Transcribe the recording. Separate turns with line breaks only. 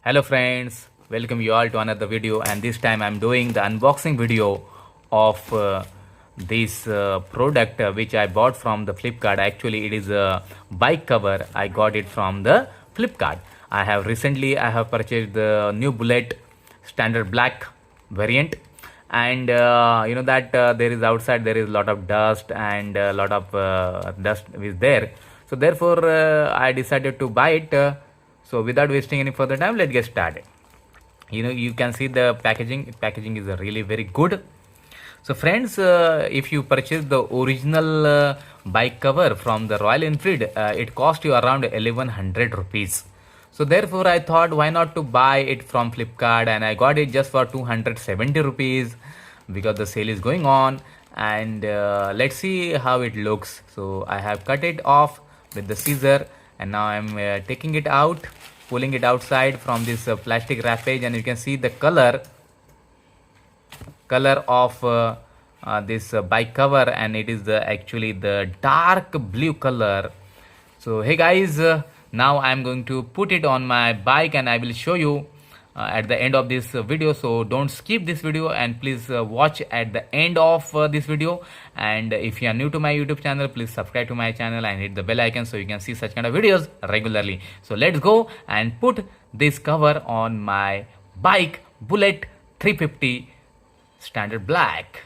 Hello friends, welcome you all to another video, and this time I'm doing the unboxing video of this product which I bought from the Flipkart. Actually it is a bike cover. I got it from the Flipkart. I have purchased the new Bullet standard black variant, and you know that there is outside there is a lot of dust, and a lot of dust is there, so therefore I decided to buy it. So without wasting any further time, let's get started. You can see the packaging is really very good. So friends, if you purchase the original bike cover from the Royal Enfield, it cost you around 1100 rupees. So therefore I thought, why not to buy it from Flipkart, and I got it just for 270 rupees because the sale is going on. And let's see how it looks. So I have cut it off with the scissor, and now I'm taking it out, pulling it outside from this plastic wrappage, and you can see the color of this bike cover, and it is actually the dark blue color. So hey guys, now I'm going to put it on my bike, and I will show you at the end of this video. So don't skip this video, and please watch at the end of this video. And if you are new to my YouTube channel, please subscribe to my channel and hit the bell icon so you can see such kind of videos regularly. So let's go and put this cover on my bike Bullet 350 standard black.